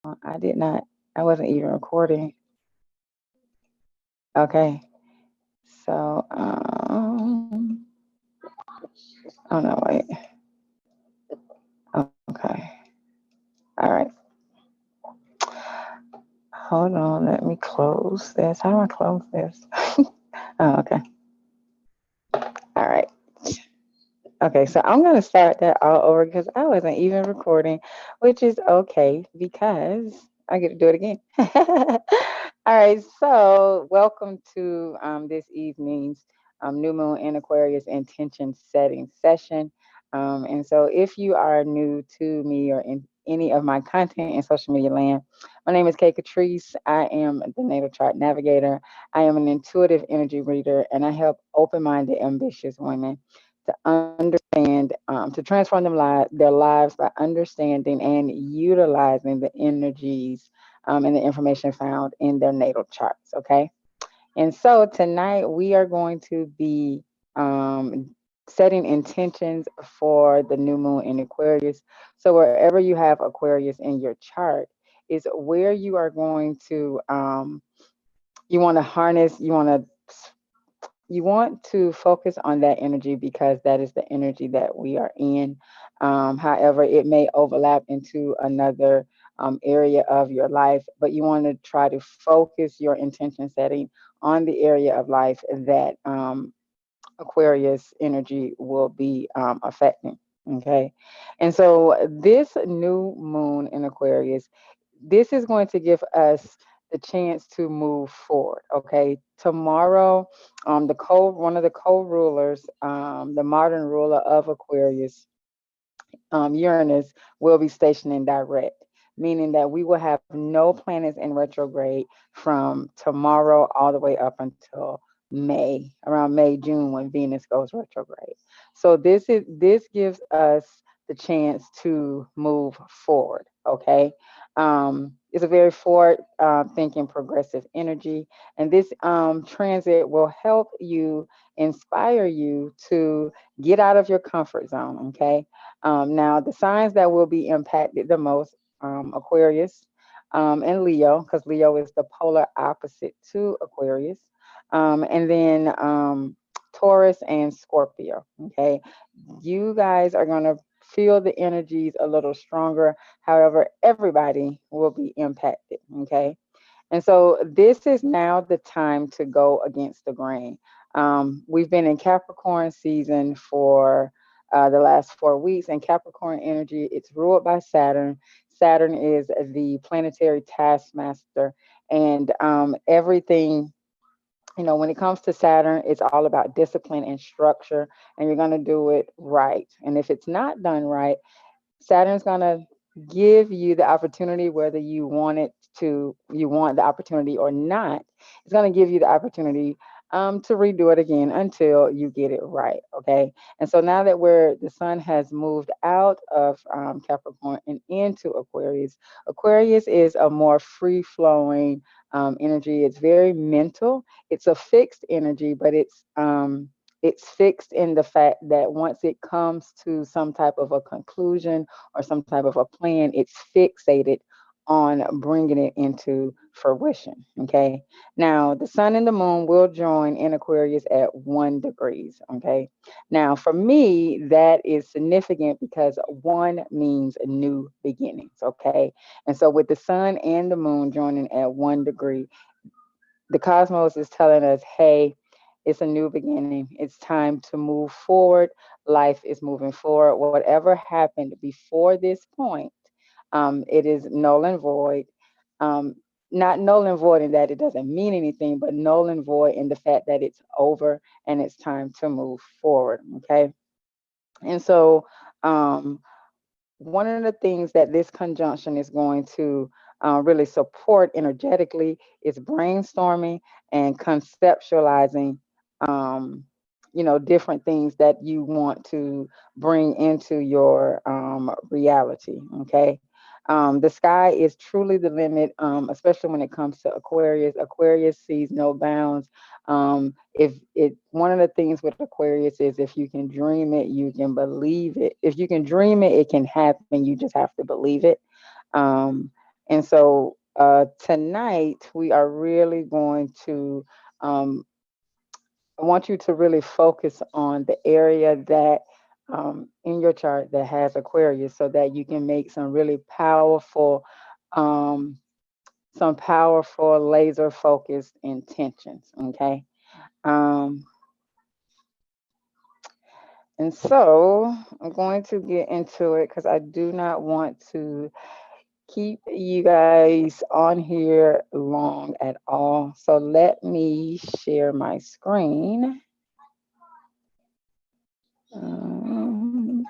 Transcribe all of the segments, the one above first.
I wasn't even recording. Okay. So, oh no, wait. Okay. All right. Hold on. Let me close this. How do I close this? Oh, okay. All right. Okay. So I'm going to start that all over because I wasn't even recording, which is okay because I get to do it again. All right. So, welcome to this evening's New Moon in Aquarius intention setting session. And so, if you are new to me or in any of my content in social media land, my name is Kay Catrice. I am the Natal Chart Navigator. I am an intuitive energy reader, and I help open minded, ambitious women to understand, to transform their lives by understanding and utilizing the energies and the information found in their natal charts. Okay. And so tonight we are going to be setting intentions for the new moon in Aquarius. So wherever you have Aquarius in your chart is where you are going to you want to harness, you want to focus on that energy because that is the energy that we are in. However, it may overlap into another area of your life, but you want to try to focus your intention setting on the area of life that Aquarius energy will be affecting. Okay. And so this new moon in Aquarius, this is going to give us the chance to move forward. Okay. Tomorrow, one of the co-rulers, the modern ruler of Aquarius, Uranus, will be stationed in direct, meaning that we will have no planets in retrograde from tomorrow all the way up until May, around May, June, when Venus goes retrograde. So this gives us the chance to move forward. Okay. It's a very forward thinking, progressive energy, and this transit will help you, inspire you to get out of your comfort zone. Okay. Now, the signs that will be impacted the most, Aquarius and Leo, because Leo is the polar opposite to Aquarius, and then Taurus and Scorpio. Okay, you guys are going to feel the energies a little stronger. However, everybody will be impacted. Okay, and so this is now the time to go against the grain. We've been in Capricorn season for the last 4 weeks, and Capricorn energy, it's ruled by Saturn. Saturn is the planetary taskmaster, and everything, when it comes to Saturn, it's all about discipline and structure, and you're going to do it right. And if it's not done right, Saturn's going to give you the opportunity, whether you want the opportunity or not. It's going to give you the opportunity to redo it again until you get it right. Okay. And so now that the sun has moved out of Capricorn and into Aquarius, Aquarius is a more free flowing energy. It's very mental. It's a fixed energy, but it's fixed in the fact that once it comes to some type of a conclusion or some type of a plan, it's fixated on bringing it into fruition. Okay. Now, the sun and the moon will join in Aquarius at 1 degrees. Okay. Now, for me, that is significant because one means new beginnings. Okay. And so, with the sun and the moon joining at 1 degree, the cosmos is telling us, hey, it's a new beginning. It's time to move forward. Life is moving forward. Whatever happened before this point, it is null and void. Um, Not null and void in that it doesn't mean anything, but null and void in the fact that it's over and it's time to move forward. Okay. And so, um, one of the things that this conjunction is going to really support energetically is brainstorming and conceptualizing, um, different things that you want to bring into your reality. Okay. The sky is truly the limit, especially when it comes to Aquarius. Aquarius sees no bounds. If it One of the things with Aquarius is if you can dream it, you can believe it. If you can dream it, it can happen. You just have to believe it. Um, And so tonight we are really going to, um, I want you to really focus on the area that in your chart that has Aquarius so that you can make um, some powerful laser focused intentions. Okay. Um, and so I'm going to get into it because I do not want to keep you guys on here long at all. So let me share my screen. Um,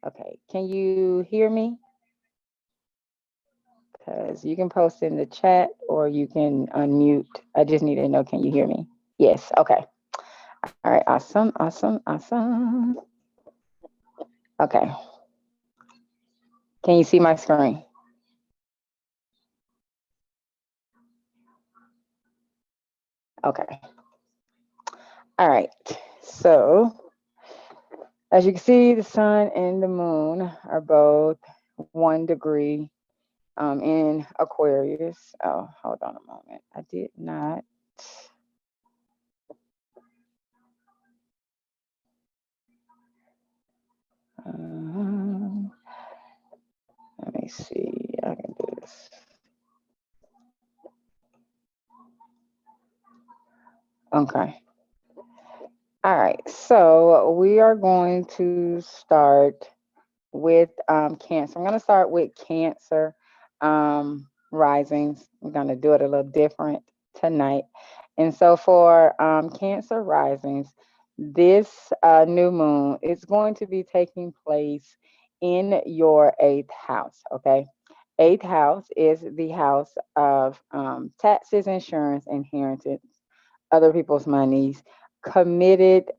okay, can you hear me? Because you can post in the chat or you can unmute. I just need to know, can you hear me? Yes, okay. All right, awesome, awesome, awesome. Okay, can you see my screen? Okay, all right. So as you can see, the sun and the moon are both 1 degree in Aquarius. Oh, hold on a moment. I did not. Um, Let me see. I can do this. Okay. All right. So we are going to start with Cancer. I'm going to start with Cancer risings. I'm going to do it a little different tonight. And so for Cancer risings, this new moon is going to be taking place in your eighth house. Okay. Eighth house is the house of taxes, insurance, inheritance, other people's monies, committed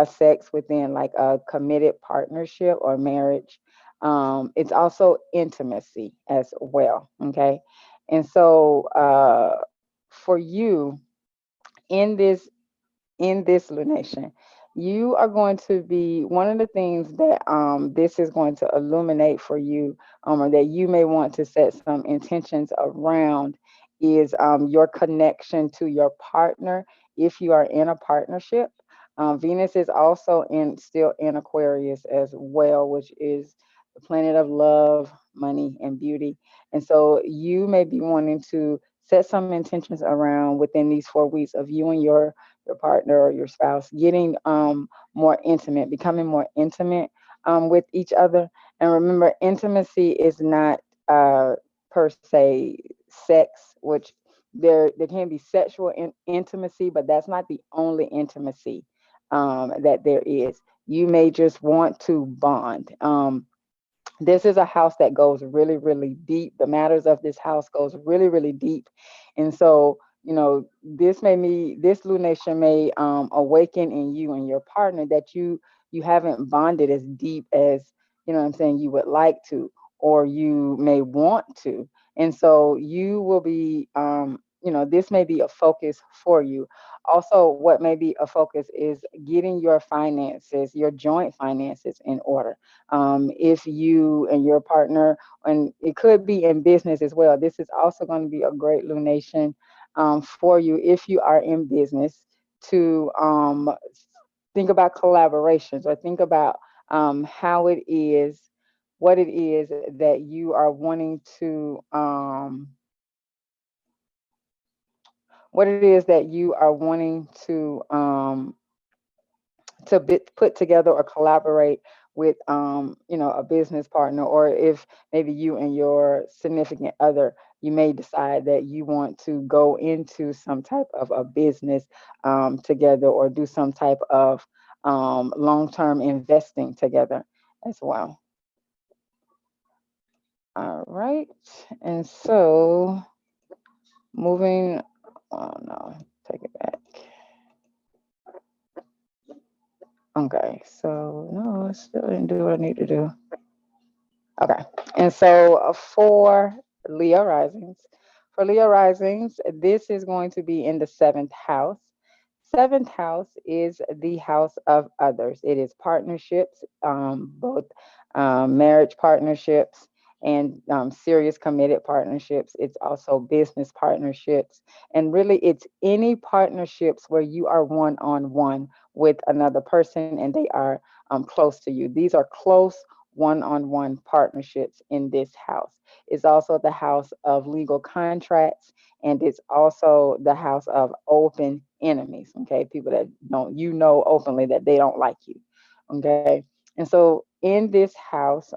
sex within like a committed partnership or marriage. It's also intimacy as well. Okay. And so for you in this lunation, you are going to be one of the things that this is going to illuminate for you, or that you may want to set some intentions around, is your connection to your partner if you are in a partnership. Venus is also still in Aquarius as well, which is the planet of love, money, and beauty. And so you may be wanting to set some intentions around within these 4 weeks of you and your partner or your spouse getting more intimate, becoming more intimate with each other. And remember, intimacy is not per se sex, which there can be sexual intimacy, but that's not the only intimacy that there is. You may just want to bond. This is a house that goes really, really deep. The matters of this house goes really, really deep. And so, this lunation may awaken in you and your partner that you haven't bonded as deep as, what I'm saying, you would like to, or you may want to. And so you will be, this may be a focus for you. Also, what may be a focus is getting your finances, your joint finances in order. If you and your partner, and it could be in business as well, this is also going to be a great lunation for you if you are in business to think about collaborations, or think about how it is, what it is that you are wanting to, what it is that you are wanting to put together or collaborate with a business partner, or if maybe you and your significant other, you may decide that you want to go into some type of a business together, or do some type of long-term investing together as well. All right. And so moving, oh no, take it back. Okay, so no, I still didn't do what I need to do. Okay. And so for Leo risings, this is going to be in the seventh house. Seventh house is the house of others. It is partnerships, both marriage partnerships and serious committed partnerships. It's also business partnerships. And really, it's any partnerships where you are one on one with another person and they are close to you. These are close one on one partnerships in this house. It's also the house of legal contracts, and it's also the house of open enemies. Okay, people that don't, you know, openly that they don't like you. Okay, and so in this house,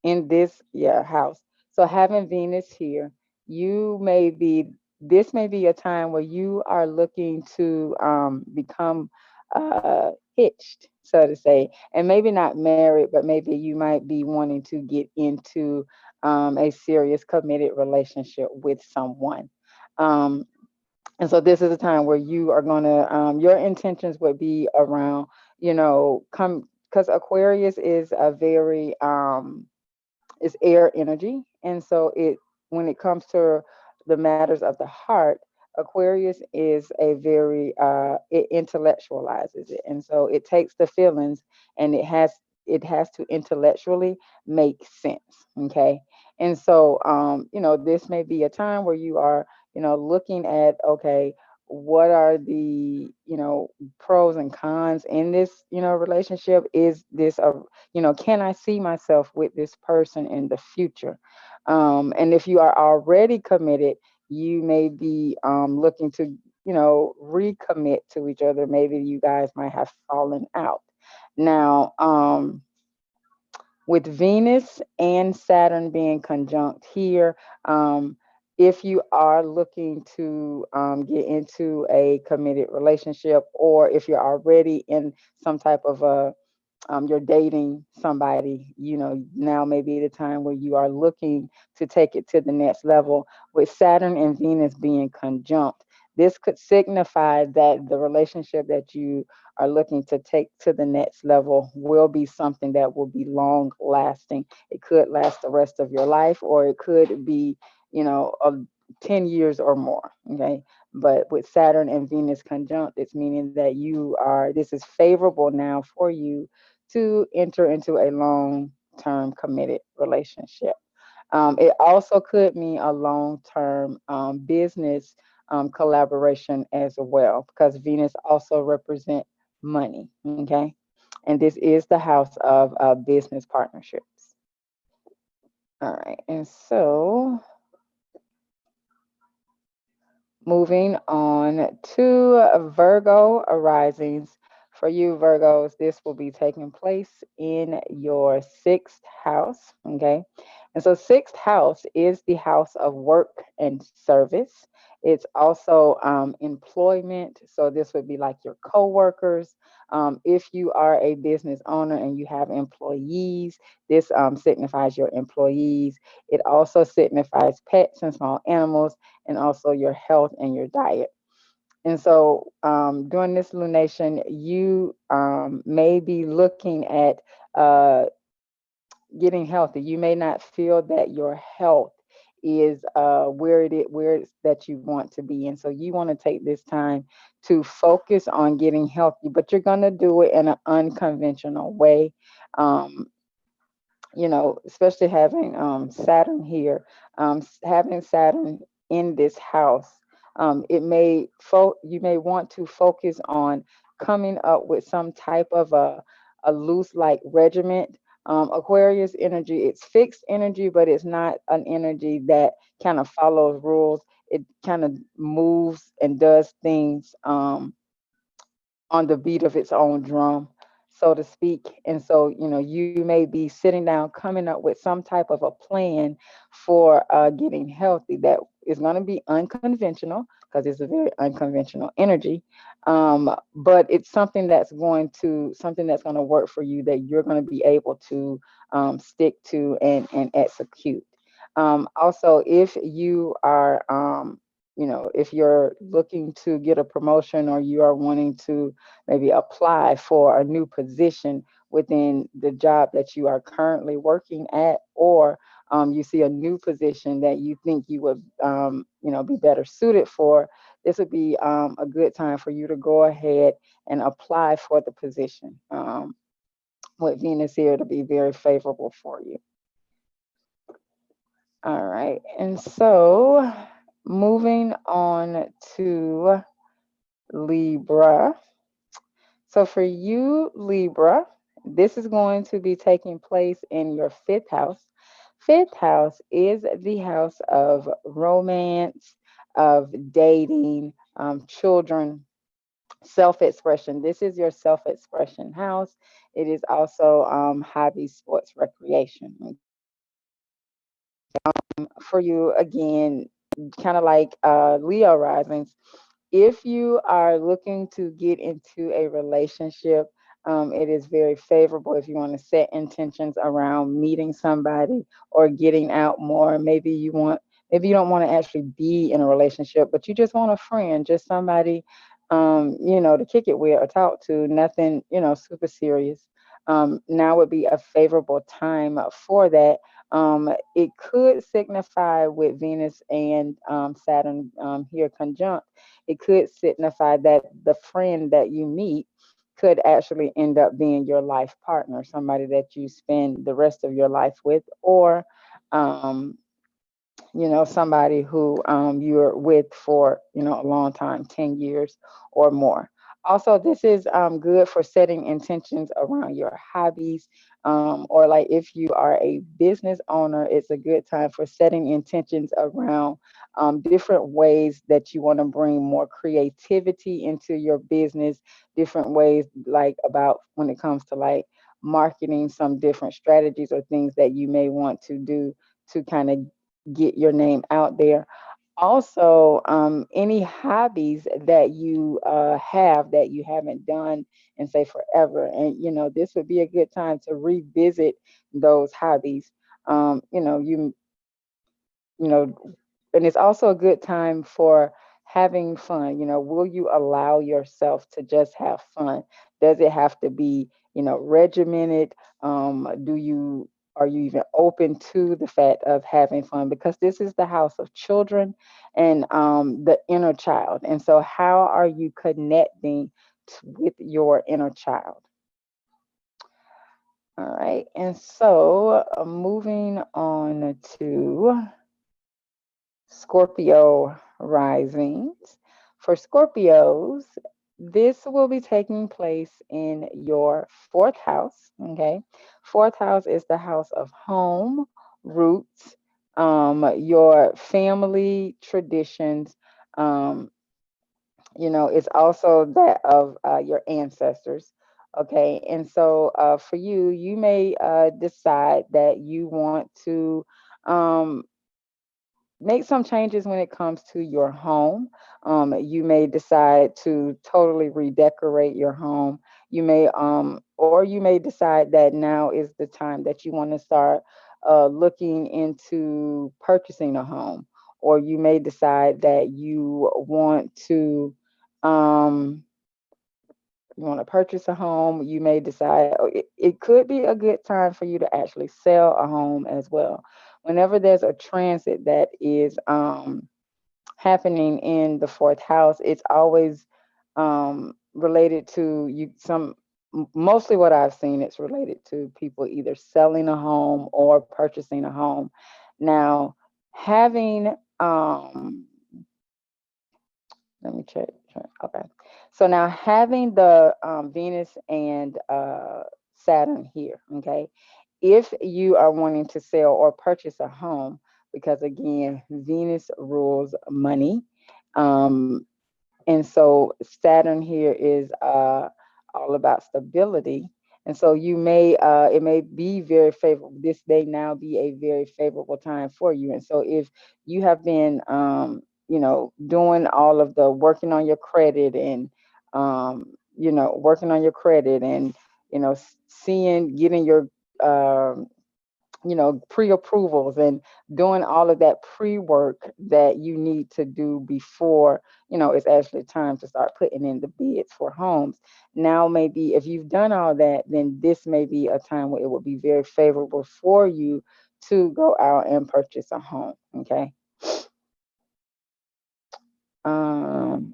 in this, yeah, house, so having Venus here, you may be, this may be a time where you are looking to become hitched, so to say, and maybe not married, but maybe you might be wanting to get into a serious committed relationship with someone. um, and so this is a time where you are going to, your intentions would be around, come, because Aquarius is a very is air energy. And so it, when it comes to the matters of the heart, Aquarius is a very it intellectualizes it. And so it takes the feelings and it has to intellectually make sense. Okay. And so this may be a time where you are, looking at, okay, what are the, pros and cons in this, relationship? Is this a, can I see myself with this person in the future? And if you are already committed, you may be looking to, recommit to each other. Maybe you guys might have fallen out. Now, with Venus and Saturn being conjunct here, if you are looking to get into a committed relationship, or if you're already in some type of a you're dating somebody, now may be the time where you are looking to take it to the next level. With Saturn and Venus being conjunct, this could signify that the relationship that you are looking to take to the next level will be something that will be long lasting. It could last the rest of your life, or it could be, of 10 years or more. Okay. But with Saturn and Venus conjunct, it's meaning that this is favorable now for you to enter into a long term committed relationship. It also could mean a long term business collaboration as well, because Venus also represents money. Okay. And this is the house of business partnerships. All right. And so moving on to Virgo arisings. For you, Virgos, this will be taking place in your sixth house. Okay. And so, sixth house is the house of work and service. It's also employment. So, this would be like your coworkers. If you are a business owner and you have employees, this signifies your employees. It also signifies pets and small animals, and also your health and your diet. And so during this lunation, you may be looking at uh, getting healthy. You may not feel that your health is where it's that you want to be. And so you want to take this time to focus on getting healthy, but you're going to do it in an unconventional way. Um, Especially having Saturn here, having Saturn in this house, you may want to focus on coming up with some type of a loose like regiment. Aquarius energy, it's fixed energy, but it's not an energy that kind of follows rules. It kind of moves and does things on the beat of its own drum, so to speak. And so, you may be sitting down, coming up with some type of a plan for getting healthy that is going to be unconventional, because it's a very unconventional energy. But it's something that's going to work for you, that you're going to be able to stick to and execute. Also, if you are if you're looking to get a promotion, or you are wanting to maybe apply for a new position within the job that you are currently working at, or you see a new position that you think you would be better suited for, this would be a good time for you to go ahead and apply for the position. With Venus here to be very favorable for you. All right, and so moving on to Libra. So for you, Libra, this is going to be taking place in your fifth house. Fifth house is the house of romance, of dating, children, self-expression. This is your self-expression house. It is also hobby, sports, recreation. For you, again, kind of like Leo risings, if you are looking to get into a relationship, it is very favorable if you want to set intentions around meeting somebody or getting out more. Maybe you don't want to actually be in a relationship, but you just want a friend, just somebody, to kick it with or talk to, nothing, super serious. Now would be a favorable time for that. It could signify with Venus and Saturn here conjunct, it could signify that the friend that you meet could actually end up being your life partner, somebody that you spend the rest of your life with, or um, somebody who you're with for, a long time, 10 years or more. Also, this is good for setting intentions around your hobbies, or like if you are a business owner, it's a good time for setting intentions around different ways that you want to bring more creativity into your business, different ways like about when it comes to like marketing, some different strategies or things that you may want to do to kind of get your name out there. Also, any hobbies that you have that you haven't done in say forever, and this would be a good time to revisit those hobbies. You know, and it's also a good time for having fun. Will you allow yourself to just have fun? Does it have to be, regimented? Do you Are you even open to the fact of having fun? Because this is the house of children and the inner child. And so, how are you connecting with your inner child? All right. And so, moving on to Scorpio risings. For Scorpios, this will be taking place in your fourth house. Okay. Fourth house is the house of home, roots, your family traditions. Um, it's also that of your ancestors. Okay. And so for you, you may decide that you want to. Um, Make some changes when it comes to your home. You may decide to totally redecorate your home. Or you may decide that now is the time that you want to start looking into purchasing a home. Or you may decide that um, you want to purchase a home. You may decide it could be a good time for you to actually sell a home as well. Whenever there's a transit that is happening in the fourth house, it's always related to you. Mostly what I've seen, it's related to people either selling a home or purchasing a home. Now, having let me check. Okay. So now having the Venus and Saturn here, okay, if you are wanting to sell or purchase a home, because again, Venus rules money. Um, and so Saturn here is all about stability. And so it may be very favorable. This may now be a very favorable time for you. And so if you have been, doing all of the working on your credit and, working on your credit and, getting your, um, pre-approvals and doing all of that pre-work that you need to do before, it's actually time to start putting in the bids for homes. Now, maybe if you've done all that, then this may be a time where it will be very favorable for you to go out and purchase a home. Okay.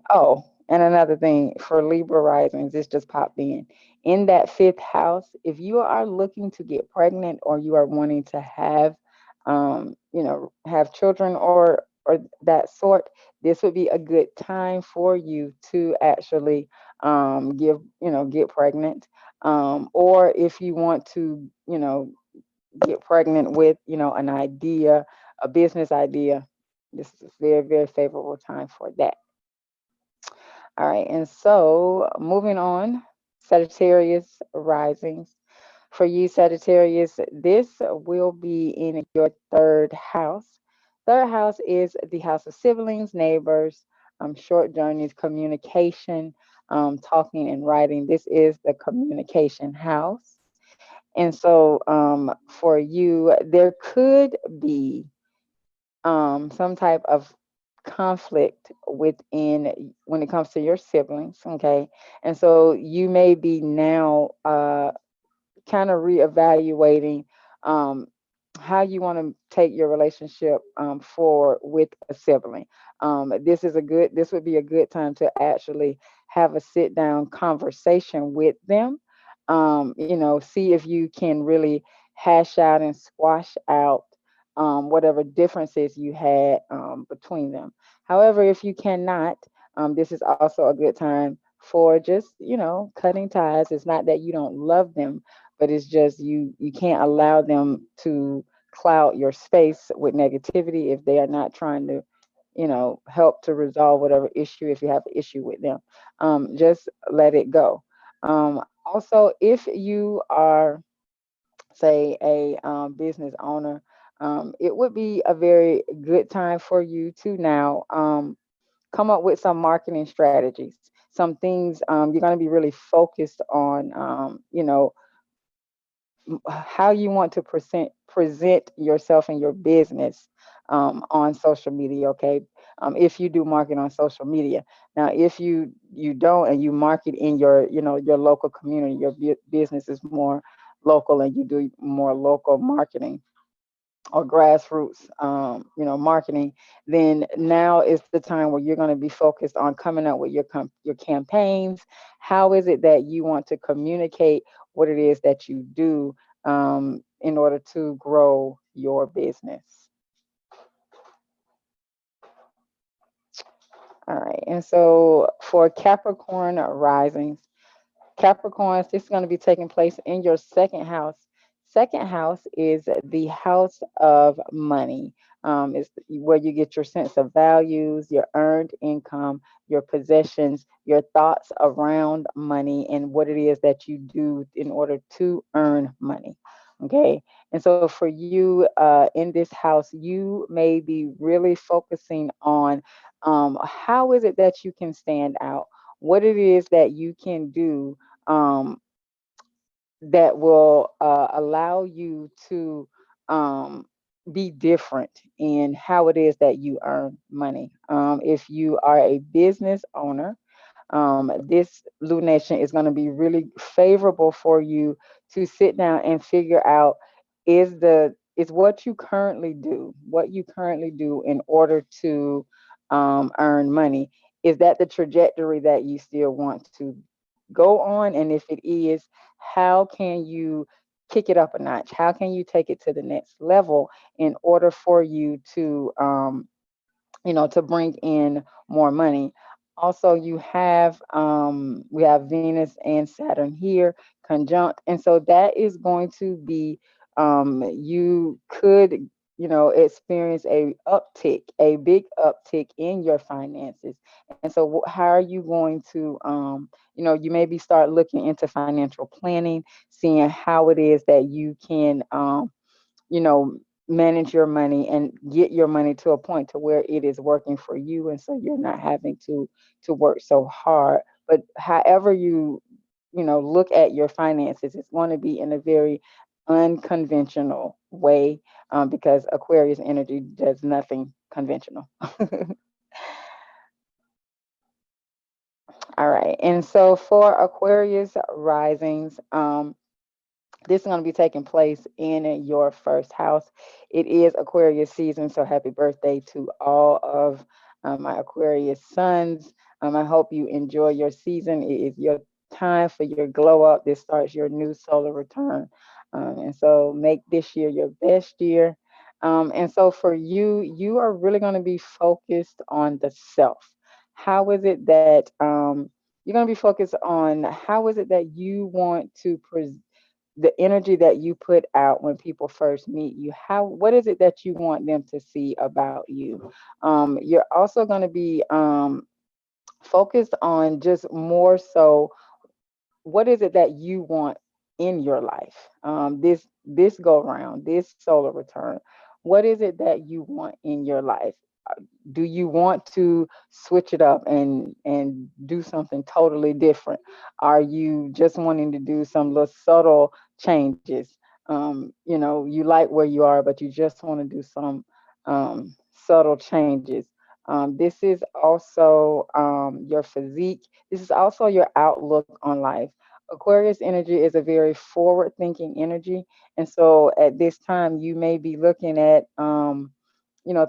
Oh, and another thing for Libra risings, this just popped in. In that fifth house, if you are looking to get pregnant or you are wanting to have, have children or that sort, this would be a good time for you to actually get pregnant. Or if you want to, get pregnant with, an idea, a business idea, this is a very, very favorable time for that. All right, and so moving on, Sagittarius risings. For you, Sagittarius, this will be in your third house. Third house is the house of siblings, neighbors, short journeys, communication, talking and writing. This is the communication house. And so for you, there could be some type of conflict within when it comes to your siblings, okay? And so you may be now kind of reevaluating um, how you want to take your relationship forward with a sibling. This would be a good time to actually have a sit down conversation with them. See if you can really hash out and squash out whatever differences you had between them. However, if you cannot, this is also a good time for just cutting ties. It's not that you don't love them, but it's just you can't allow them to cloud your space with negativity if they are not trying to help to resolve whatever issue. If you have an issue with them, just let it go. Also, if you are, say, a business owner, it would be a very good time for you to now come up with some marketing strategies, some things you're going to be really focused on, how you want to present yourself and your business on social media. Okay, if you do market on social media. Now, if you don't and you market in your local community, your business is more local and you do more local marketing or grassroots marketing, then now is the time where you're going to be focused on coming up with your campaigns. How is it that you want to communicate what it is that you do in order to grow your business? All right, and so for Capricorn risings, Capricorns, this is going to be taking place in your second house. Second house is the house of money. It's where you get your sense of values, your earned income, your possessions, your thoughts around money, and what it is that you do in order to earn money. Okay. And so for you in this house, you may be really focusing on how is it that you can stand out? What it is that you can do um, that will allow you to um, be different in how it is that you earn money. If you are a business owner, this lunation is going to be really favorable for you to sit down and figure out is what you currently do in order to earn money. Is that the trajectory that you still want to go on? And if it is, how can you kick it up a notch? How can you take it to the next level in order for you to bring in more money? Also, we have Venus and Saturn here conjunct, and so that is going to be you could experience a big uptick in your finances. And so how are you going to you maybe start looking into financial planning, seeing how it is that you can you know manage your money and get your money to a point to where it is working for you, and so you're not having to work so hard. But however you look at your finances, it's going to be in a very unconventional way, because Aquarius energy does nothing conventional. All right, and so for Aquarius risings, this is going to be taking place in your first house. It is Aquarius season, so happy birthday to all of my Aquarius sons. I hope you enjoy your season. It is your time for your glow up. This starts your new solar return. And so make this year your best year. And so for you, you are really going to be focused on the self. How is it that you're going to be focused on how is it that you want to present the energy that you put out when people first meet you? How, what is it that you want them to see about you? You're also going to be focused on just more so what is it that you want in your life, this go round, this solar return? What is it that you want in your life? Do you want to switch it up and do something totally different? Are you just wanting to do some little subtle changes? You like where you are, but you just want to do some subtle changes. This is also your physique. This is also your outlook on life. Aquarius energy is a very forward thinking energy, and so at this time you may be looking at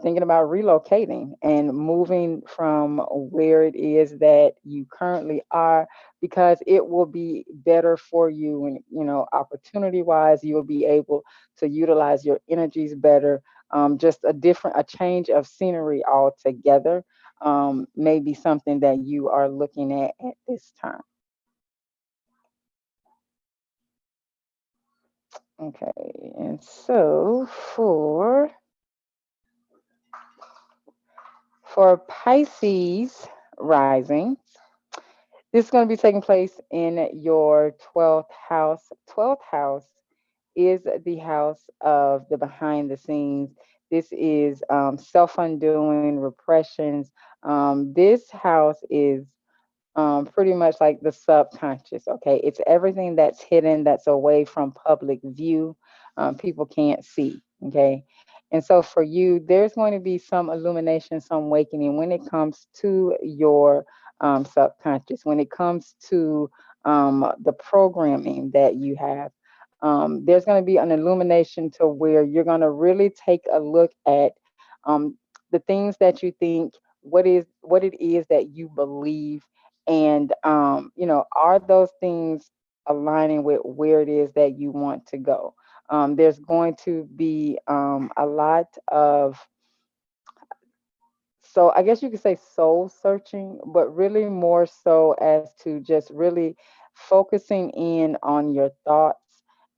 thinking about relocating and moving from where it is that you currently are, because it will be better for you. And, opportunity wise, you will be able to utilize your energies better. Just a change of scenery altogether may be something that you are looking at this time. Okay. And so for Pisces rising, this is going to be taking place in your 12th house. 12th house is the house of the behind the scenes. This is self undoing, repressions. This house is pretty much like the subconscious. Okay, it's everything that's hidden, that's away from public view. People can't see. Okay, and so for you, there's going to be some illumination, some awakening when it comes to your subconscious, when it comes to the programming that you have. There's going to be an illumination to where you're going to really take a look at the things that you think, what it is that you believe, and are those things aligning with where it is that you want to go? There's going to be a lot of, so I guess you could say soul searching, but really more so as to just really focusing in on your thoughts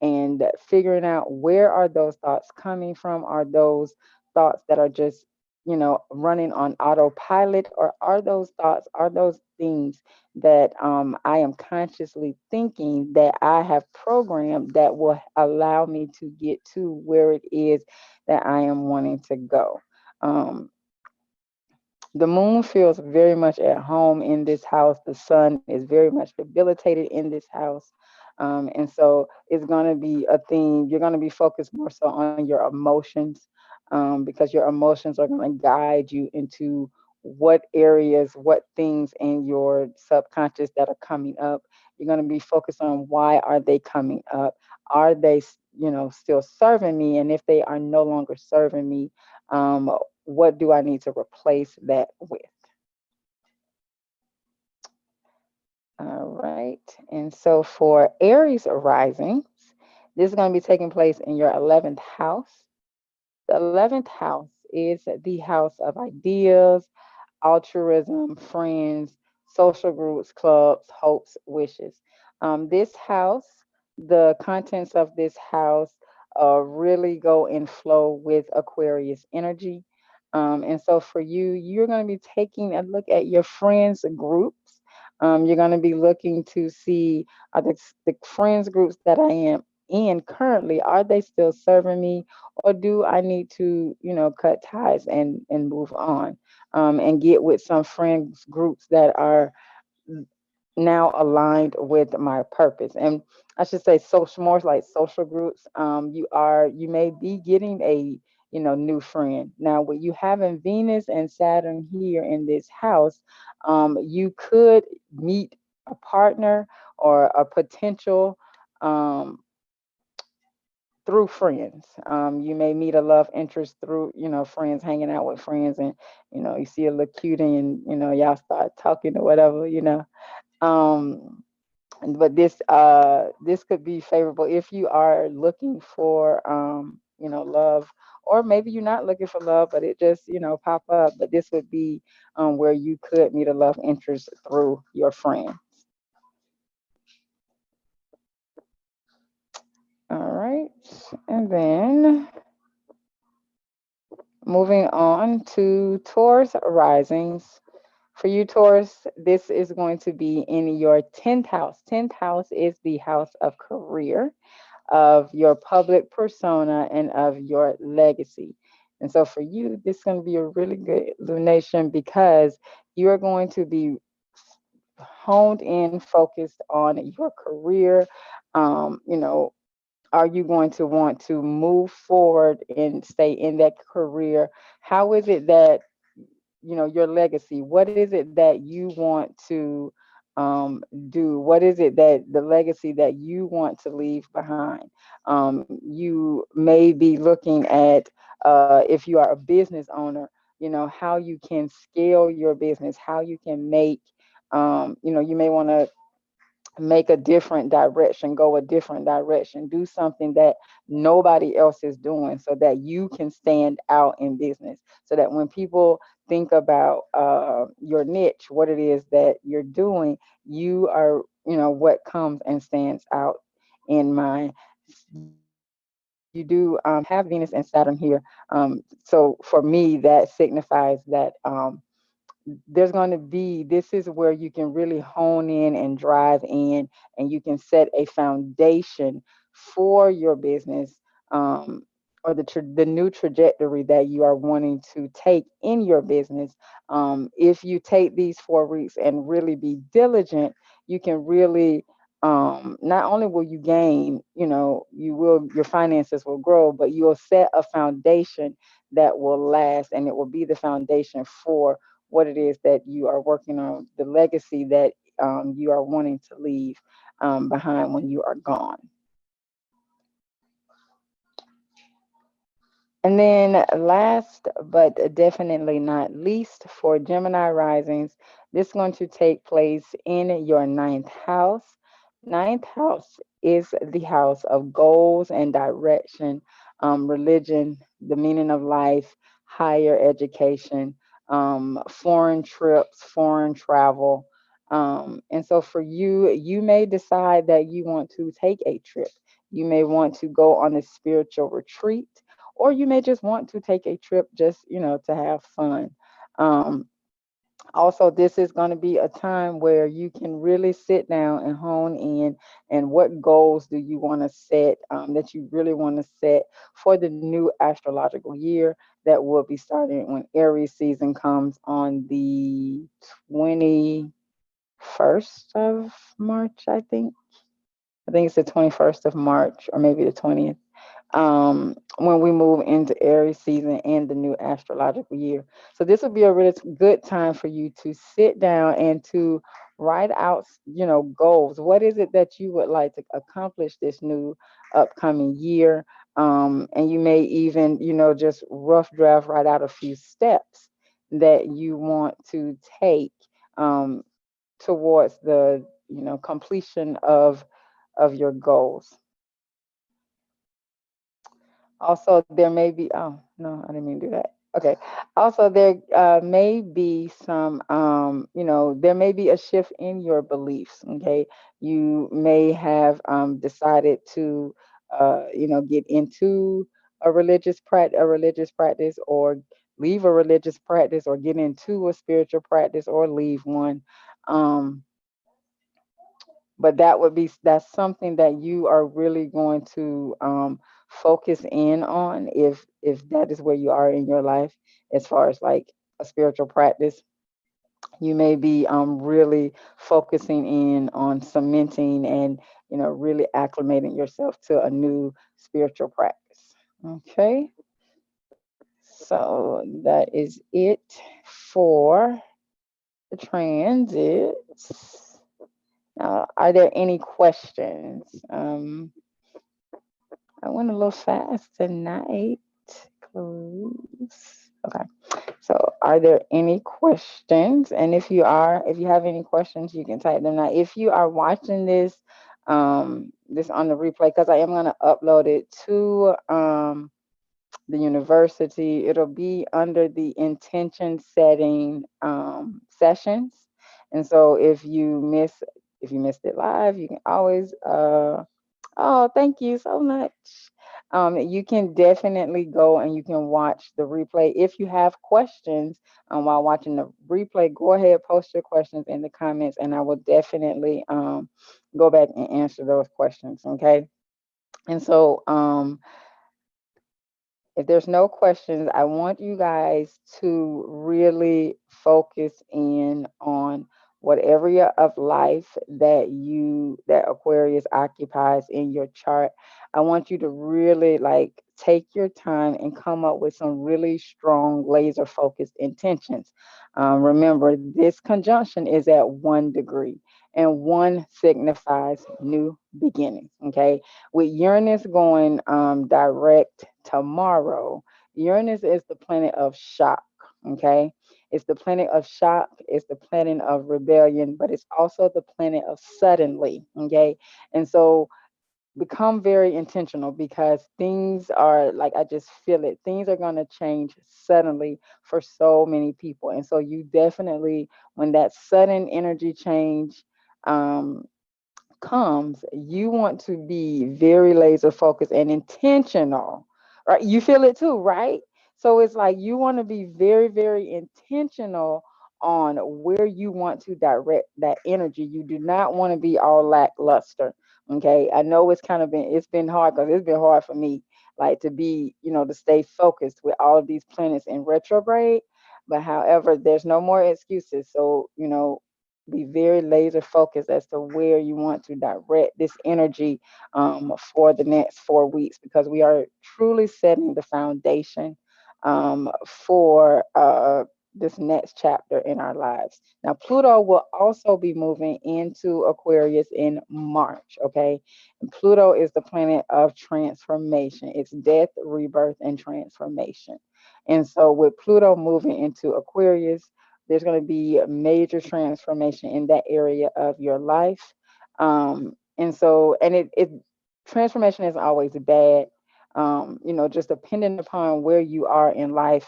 and figuring out where are those thoughts coming from? Are those thoughts that are just, running on autopilot, or are those thoughts, are those things that I am consciously thinking that I have programmed that will allow me to get to where it is that I am wanting to go? Um, the moon feels very much at home in this house. The sun is very much debilitated in this house. And so it's going to be a theme. You're going to be focused more so on your emotions, because your emotions are going to guide you into what areas, what things in your subconscious that are coming up. You're going to be focused on why are they coming up? Are they, still serving me? And if they are no longer serving me, what do I need to replace that with? All right. And so for Aries rising, this is going to be taking place in your 11th house. The 11th house is the house of ideas, altruism, friends, social groups, clubs, hopes, wishes. This house, the contents of this house really go in flow with Aquarius energy. And so for you, you're going to be taking a look at your friends groups. You're going to be looking to see, are the friends groups that I am in currently, are they still serving me, or do I need to, cut ties and move on, and get with some friends groups that are now aligned with my purpose? And I should say social, more like social groups. You may be getting a, new friend. Now with you having Venus and Saturn here in this house, you could meet a partner or a potential um through friends. You may meet a love interest through, friends, hanging out with friends, and you see a little cutie, and y'all start talking or whatever. Um, but this could be favorable if you are looking for love, or maybe you're not looking for love, but it just pop up. But this would be where you could meet a love interest through your friend. All right, and then moving on to Taurus risings. For you, Taurus, this is going to be in your 10th house. 10th house is the house of career, of your public persona, and of your legacy. And so for you, this is going to be a really good lunation because you are going to be honed in, focused on your career. You know, are you going to want to move forward and stay in that career? How is it that your legacy, what is it that you want to do? What is it that the legacy that you want to leave behind? You may be looking at, if you are a business owner, how you can scale your business, how you can make, you may want to make a different direction, go a different direction, do something that nobody else is doing so that you can stand out in business. So that when people think about your niche, what it is that you're doing, you are, what comes and stands out in mind. You do have Venus and Saturn here. So for me, that signifies that. There's going to be, this is where you can really hone in and drive in, and you can set a foundation for your business, or the new trajectory that you are wanting to take in your business. If you take these 4 weeks and really be diligent, you can really, not only will you gain, your finances will grow, but you'll set a foundation that will last, and it will be the foundation for what it is that you are working on, the legacy that you are wanting to leave behind when you are gone. And then last but definitely not least, for Gemini risings, this is going to take place in your ninth house. Ninth house is the house of goals and direction, religion, the meaning of life, higher education, foreign trips, foreign travel. And so for you, you may decide that you want to take a trip. You may want to go on a spiritual retreat, or you may just want to take a trip just to have fun. um, Also, this is going to be a time where you can really sit down and hone in, and what goals do you want to set, that you really want to set for the new astrological year that will be starting when Aries season comes on the 21st of March, I think it's the 21st of March, or maybe the 20th, when we move into Aries season and the new astrological year. So this would be a really good time for you to sit down and to write out, goals. What is it that you would like to accomplish this new upcoming year? And you may even, just rough draft, write out a few steps that you want to take um, towards the, completion of your goals. Also, there may be, oh, no, I didn't mean to do that. Okay. Also, there may be some, there may be a shift in your beliefs. Okay. You may have decided to, get into a religious practice, or leave a religious practice, or get into a spiritual practice, or leave one. Um, but that's something that you are really going to focus in on, if that is where you are in your life, as far as like a spiritual practice. You may be really focusing in on cementing and really acclimating yourself to a new spiritual practice. Okay, so that is it for the transits. Are there any questions? I went a little fast tonight. Close. Okay. So, are there any questions? And if you have any questions, you can type them now. If you are watching this on the replay, because I am going to upload it to the university, it'll be under the intention setting sessions. And so, if you missed it live, you can always oh, thank you so much. You can definitely go and you can watch the replay. If you have questions while watching the replay, go ahead, post your questions in the comments, and I will definitely go back and answer those questions. Okay. And so, if there's no questions, I want you guys to really focus in on what area of life that Aquarius occupies in your chart. I want you to really like take your time and come up with some really strong laser focused intentions. Remember, this conjunction is at 1 degree, and one signifies new beginnings. Okay, with Uranus going direct tomorrow, Uranus is the planet of shock. Okay, it's the planet of shock, it's the planet of rebellion, but it's also the planet of suddenly. Okay, and so become very intentional because things are like, I just feel it, things are going to change suddenly for so many people. And so you definitely, when that sudden energy change um comes, you want to be very laser focused and intentional, right? You feel it too, right? So it's like you want to be very, very intentional on where you want to direct that energy. You do not want to be all lackluster. Okay. I know it's been hard because it's been hard for me, like to be, to stay focused with all of these planets in retrograde. But however, there's no more excuses. So, be very laser focused as to where you want to direct this energy for the next 4 weeks, because we are truly setting the foundation for this next chapter in our lives. Now, Pluto will also be moving into Aquarius in March, okay? And Pluto is the planet of transformation, it's death, rebirth, and transformation. And so, with Pluto moving into Aquarius, there's going to be a major transformation in that area of your life. And so, and it transformation isn't always bad. Just depending upon where you are in life,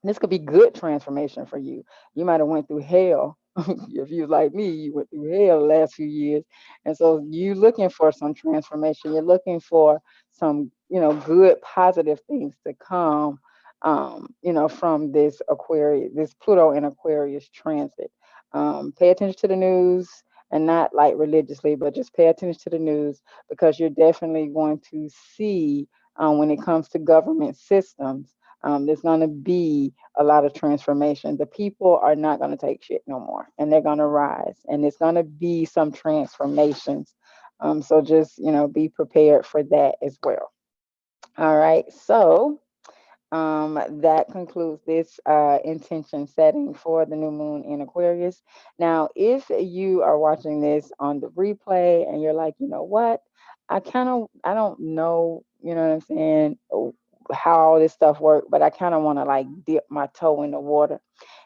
this could be good transformation for you. You might have went through hell. If you like me, you went through hell the last few years. And so you looking for some transformation. You're looking for some, good positive things to come from this Pluto and Aquarius transit. Pay attention to the news, and not like religiously, but just pay attention to the news, because you're definitely going to see when it comes to government systems, there's going to be a lot of transformation. The people are not going to take shit no more, and they're going to rise, and it's going to be some transformations. So just, be prepared for that as well. All right. So that concludes this intention setting for the new moon in Aquarius. Now, if you are watching this on the replay and you're like, you know what, I don't know, you know what I'm saying, how all this stuff works, but I kind of want to like dip my toe in the water.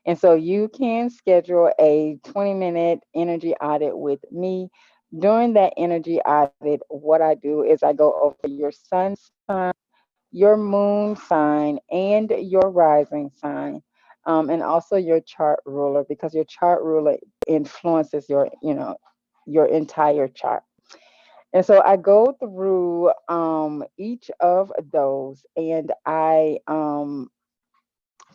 And so you can schedule a 20-minute energy audit with me. During that energy audit, what I do is I go over your sun sign, your moon sign, and your rising sign, and also your chart ruler, because your chart ruler influences your entire chart. And so I go through each of those, and I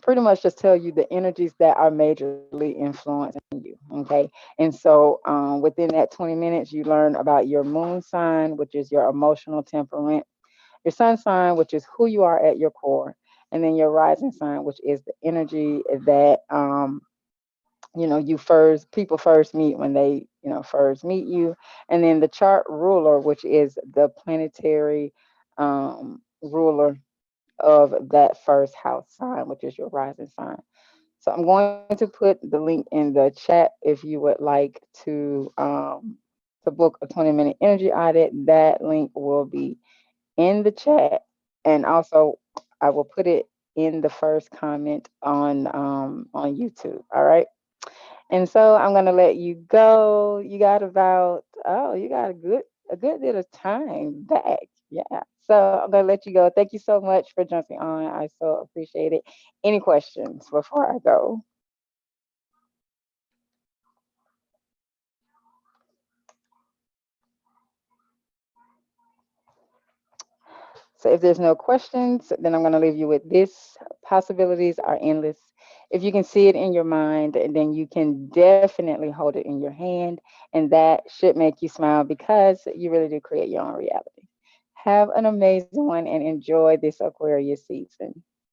pretty much just tell you the energies that are majorly influencing you. Okay. And so within that 20 minutes, you learn about your moon sign, which is your emotional temperament, your sun sign, which is who you are at your core, and then your rising sign, which is the energy that you first people first meet when they first meet you, and then the chart ruler, which is the planetary ruler of that first house sign, which is your rising sign. So I'm going to put the link in the chat if you would like to book a 20-minute energy audit. That link will be in the chat, and also I will put it in the first comment on YouTube. All right. And so I'm gonna let you go. You got about you got a good bit of time back. Yeah. So I'm gonna let you go. Thank you so much for jumping on. I so appreciate it. Any questions before I go? So if there's no questions, then I'm going to leave you with this. Possibilities are endless. If you can see it in your mind, then you can definitely hold it in your hand. And that should make you smile because you really do create your own reality. Have an amazing one and enjoy this Aquarius season.